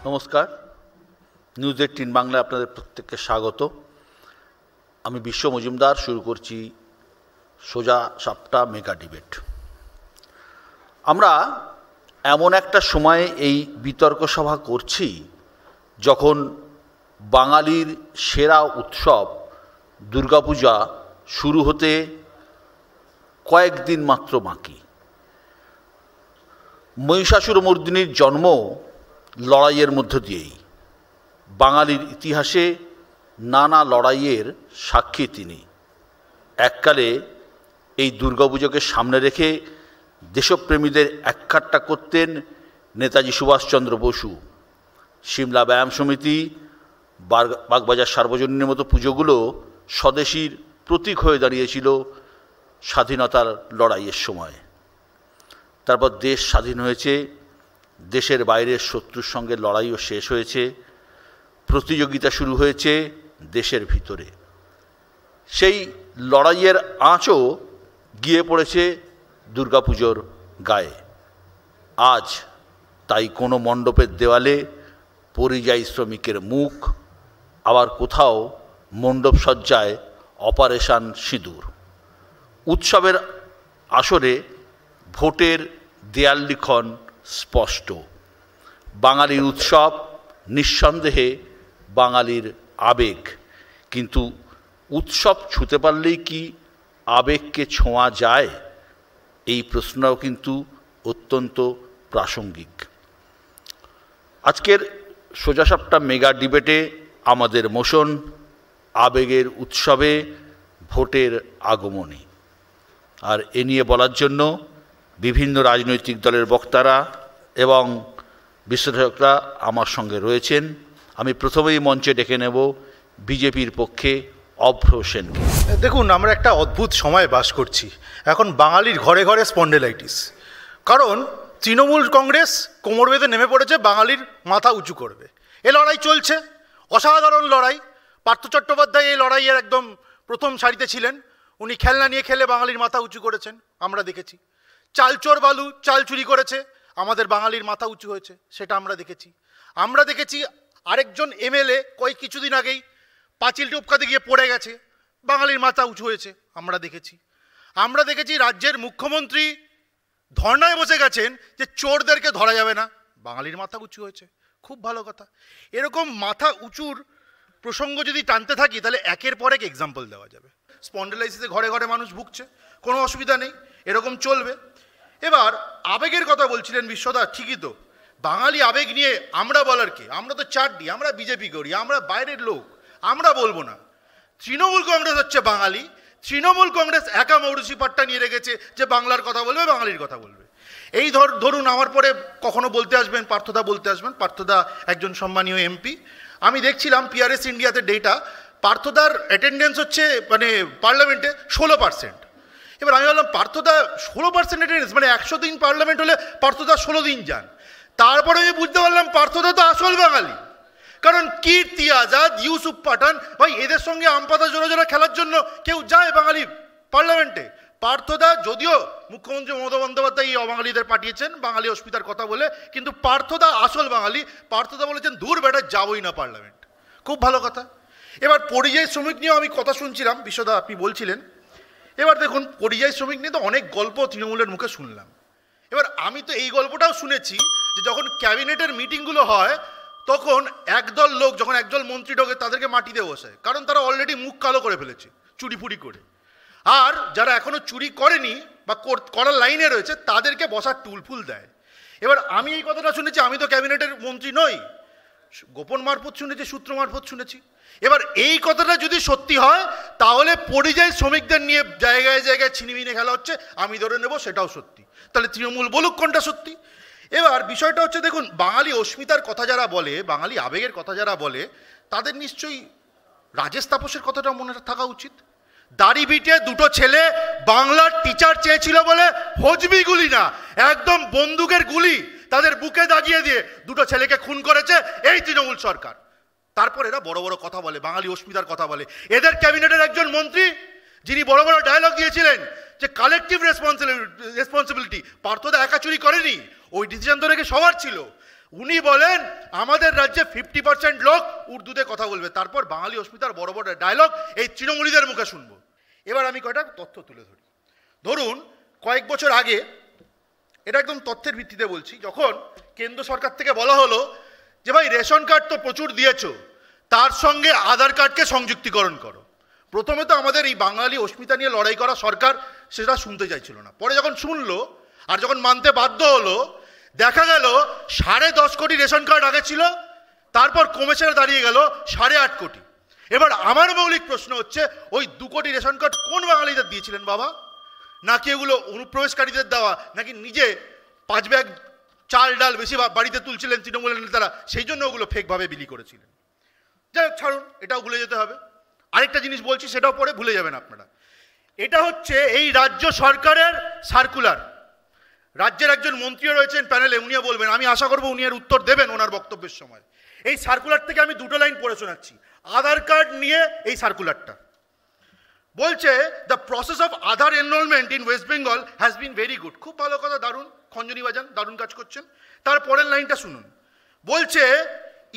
নমস্কার, নিউজ 18 বাংলায় আপনাদের প্রত্যেককে স্বাগত। আমি বিশ্ব মজুমদার। শুরু করছি সোজা সাপটা মেগা ডিবেট। আমরা এমন একটা সময়ে এই বিতর্ক সভা করছি যখন বাঙালির সেরা উৎসব দুর্গাপূজা শুরু হতে কয়েকদিন মাত্র বাকি। মহিষাসুরমর্দিনীর জন্ম লড়াইয়ের মধ্য দিয়েই। বাঙালির ইতিহাসে নানা লড়াইয়ের সাক্ষী তিনি। এককালে এই দুর্গাপুজোকে সামনে রেখে দেশপ্রেমীদের এককাট্টা করতেন নেতাজি সুভাষচন্দ্র বসু। সিমলা ব্যায়াম সমিতি, বাগবাজার সার্বজনীনের মতো পুজোগুলো স্বদেশীর প্রতীক হয়ে দাঁড়িয়েছিল স্বাধীনতার লড়াইয়ের সময়। তারপর দেশ স্বাধীন হয়েছে, দেশের বাইরের শত্রুর সঙ্গে লড়াইও শেষ হয়েছে, প্রতিযোগিতা শুরু হয়েছে দেশের ভিতরে। সেই লড়াইয়ের আঁচও গিয়ে পড়েছে দুর্গাপুজোর গায়ে। আজ তাই কোনো মণ্ডপের দেওয়ালে পরিযায়ী শ্রমিকের মুখ, আবার কোথাও মণ্ডপ সজ্জায় অপারেশন সিঁদুর। উৎসবের আসরে ভোটের দেয়াল লিখন স্পষ্ট। বাঙালির উৎসব নিঃসন্দেহে বাঙালির আবেগ, কিন্তু উৎসব ছুঁতে পারলেই কি আবেগকে ছোঁয়া যায়? এই প্রশ্নটাও কিন্তু অত্যন্ত প্রাসঙ্গিক। আজকের সোজা সাপটা মেগা ডিবেটে আমাদের মোশন আবেগের উৎসবে ভোটের আগমনে। আর এ নিয়ে বলার জন্য বিভিন্ন রাজনৈতিক দলের বক্তারা এবং বিশ্লেষকরা আমার সঙ্গে রয়েছেন। আমি প্রথমেই মঞ্চে ডেকে নেব বিজেপির পক্ষে অভ্র সেনকে। দেখুন, আমরা একটা অদ্ভুত সময়ে বাস করছি। এখন বাঙালির ঘরে ঘরে স্পন্ডেলাইটিস, কারণ তৃণমূল কংগ্রেস কোমর বেঁধে নেমে পড়েছে বাঙালির মাথা উঁচু করবে। এ লড়াই চলছে, অসাধারণ লড়াই। পার্থ চট্টোপাধ্যায় এই লড়াইয়ের একদম প্রথম সারিতে ছিলেন। উনি খেলনা নিয়ে খেলে বাঙালির মাথা উঁচু করেছেন, আমরা দেখেছি। চালচোর বালু চাল চুরি করেছে, আমাদের বাঙালির মাথা উঁচু হয়েছে, সেটা আমরা দেখেছি। আরেকজন এমএলএ কিছুদিন আগেই পাঁচিল টপকাতে গিয়ে পড়ে গেছে, বাঙালির মাথা উঁচু হয়েছে, আমরা দেখেছি। রাজ্যের মুখ্যমন্ত্রী ধর্নায় বসে গেছেন যে চোরদেরকে ধরা যাবে না, বাঙালির মাথা উঁচু হয়েছে, খুব ভালো কথা। এরকম মাথা উঁচুর প্রসঙ্গ যদি টানতে থাকি তাহলে একের পর এক এক্সাম্পল দেওয়া যাবে। স্পন্ডেলাইসিসে ঘরে ঘরে মানুষ ভুগছে, কোনো অসুবিধা নেই, এরকম চলবে। এবার আবেগের কথা বলছিলেন বিশ্বদা, ঠিকই তো। বাঙালি আবেগ নিয়ে আমরা বলার কে? আমরা তো চারটি, আমরা বিজেপি করি, আমরা বাইরের লোক, আমরা বলবো না। তৃণমূল কংগ্রেস হচ্ছে বাঙালি। তৃণমূল কংগ্রেস একা মৌরুসি পাট্টা নিয়ে রেখেছে যে বাংলার কথা বলবে, বাঙালির কথা বলবে। এই ধরুন আমার পরে কখনো বলতে আসবেন, পার্থদা বলতে আসবেন। পার্থদা একজন সম্মানীয় এমপি। আমি দেখছিলাম পিআরএস ইন্ডিয়াতে ডেটা, পার্থদার অ্যাটেন্ডেন্স হচ্ছে পার্লামেন্টে 16%। এবার আমি বললাম পার্থদা 16% অ্যাটেন্ডেন্স, 100 দিন পার্লামেন্ট হলে পার্থদা 16 দিন যান। তারপরে আমি বুঝতে পারলাম পার্থদা তো আসল বাঙালি। কারণ কীর্তি আজাদ, ইউসুফ পাঠান, ভাই এদের সঙ্গে আমপাতা জোড়া জোড়া খেলার জন্য কেউ যায় বাঙালি পার্লামেন্টে? পার্থদা, যদিও মুখ্যমন্ত্রী মমতা বন্দ্যোপাধ্যায় এই অবাঙালিদের পাঠিয়েছেন বাঙালি অস্মিতার কথা বলে, কিন্তু পার্থদা আসল বাঙালি। পার্থদা বলেছেন দূর বেটা, যাবই না পার্লামেন্ট। খুব ভালো কথা। এবার পরিযায়ী শ্রমিক নিয়েও আমি কথা শুনছিলাম, বিশ্বদা আপনি বলছিলেন। এবার দেখুন, পরিযায়ী শ্রমিক নিয়ে তো অনেক গল্প তৃণমূলের মুখে শুনলাম। এবার আমি তো এই গল্পটাও শুনেছি যে যখন ক্যাবিনেটের মিটিংগুলো হয় তখন একদল লোক, যখন একদল মন্ত্রী ঢোকে তাদেরকে মাটিতে বসায়, কারণ তারা অলরেডি মুখ কালো করে ফেলেছে চুরি ফুরি করে। আর যারা এখনও চুরি করেনি বা করার লাইনে রয়েছে তাদেরকে বসার টুল ফুল দেয়। এবার আমি এই কথাটা শুনেছি, আমি তো ক্যাবিনেটের মন্ত্রী নই, গোপন মারফত শুনেছি, সূত্র মারফত শুনেছি। এবার এই কথাটা যদি সত্যি হয় তাহলে পরিযায়ী শ্রমিকদের নিয়ে জায়গায় জায়গায় ছিনিমিনি খেলা হচ্ছে, আমি ধরে নেব সেটাও সত্যি। তাহলে তৃণমূল বলুক কোনটা সত্যি। এবার বিষয়টা হচ্ছে, দেখুন, বাঙালি অস্মিতার কথা যারা বলে, বাঙালি আবেগের কথা যারা বলে, তাদের নিশ্চয়ই রাজেশ তাপসের কথাটা মনে থাকা উচিত। দাড়ি বিটে দুটো ছেলে বাংলার টিচার চেয়েছিল বলে হজবি গুলি না, একদম বন্দুকের গুলি তাদের বুকে দাগিয়ে দিয়ে দুটো ছেলেকে খুন করেছে এই তৃণমূল সরকার। তারপর এরা বড় বড় কথা বলে, বাঙালি অস্মিতার কথা বলে। এদের ক্যাবিনেটের একজন মন্ত্রী যিনি বড় বড় ডায়লগ দিয়েছিলেন যে কালেকটিভ রেসপন্সিবিলিটি, পার্থদা একা চুরি করেনি, ওই ডিসিশন তো নাকি সবার ছিল। উনি বলেন আমাদের রাজ্যে 50% লোক উর্দুতে কথা বলবে, তারপর বাঙালি অস্মিতার বড় বড় ডায়লগ এই তৃণমূলীদের মুখে শুনবো। এবার আমি কয়টা তথ্য তুলে ধরি। ধরুন কয়েক বছর আগে, এটা একদম তথ্যের ভিত্তিতে বলছি, যখন কেন্দ্র সরকার থেকে বলা হলো যে ভাই রেশন কার্ড তো প্রচুর দিয়েছো, তার সঙ্গে আধার কার্ডকে সংযুক্তিকরণ করো। প্রথমে তো আমাদের এই বাঙালি অস্মিতা নিয়ে লড়াই করা সরকার সেটা শুনতে চাইছিল না। পরে যখন শুনলো আর যখন মানতে বাধ্য হলো, দেখা গেল 10.5 কোটি রেশন কার্ড আগে ছিল, তারপর কমেছে দাঁড়িয়ে গেল 8.5 কোটি। এবার আমার মৌলিক প্রশ্ন হচ্ছে, ওই 2 কোটি রেশন কার্ড কোন বাঙালিদের দিয়েছিলেন বাবা? নাকি এগুলো অনুপ্রবেশকারীদের দেওয়া, নাকি নিজে 5 ব্যাগ চাল ডাল বেশি বাড়িতে তুলছিলেন তৃণমূলের নেতারা, সেই জন্য ওগুলো ফেকভাবে বিলি করেছিলেন? যাই হোক, ছাড়ুন, এটাও ভুলে যেতে হবে। আরেকটা জিনিস বলছি, সেটাও পরে ভুলে যাবেন আপনারা। এটা হচ্ছে এই রাজ্য সরকারের সার্কুলার। রাজ্যের একজন মন্ত্রীও রয়েছেন প্যানেলে, উনিও বলবেন, আমি আশা করবো উনি এর উত্তর দেবেন ওনার বক্তব্যের সময়। এই সার্কুলার থেকে আমি 2টো লাইন পড়ে শোনাচ্ছি, আধার কার্ড নিয়ে এই সার্কুলারটা বলছে, the process of Aadhaar enrolment in West Bengal has been very good. খুব ভালো কথা, দারুণ, খঞ্জনি বাজান, দারুণ কাজ করছেন। তারপরের লাইনটা শুনুন, বলছে,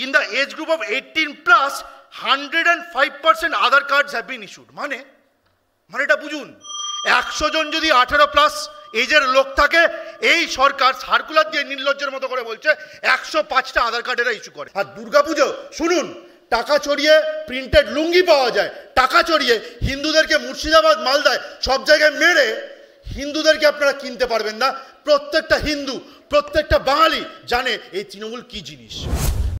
in the age group of 18+, 105% Aadhaar cards have been issued. মানে এটা বুঝুন, 100 জন যদি 18+ এজের লোক থাকে, এই সরকার সার্কুলার দিয়ে নির্লজ্জের মতো করে বলছে 105টা আধার কার্ডেরা ইস্যু করে। আর দুর্গাপুজো শুনুন, টাকা চড়িয়ে প্রিন্টেড লুঙ্গি পাওয়া যায়, টাকা চড়িয়ে হিন্দুদেরকে মুর্শিদাবাদ মালদায় সব জায়গায় মেরে হিন্দুদেরকে আপনারা কিনতে পারবেন না। প্রত্যেকটা হিন্দু, প্রত্যেকটা বাঙালি জানে এই তৃণমূল কি জিনিস।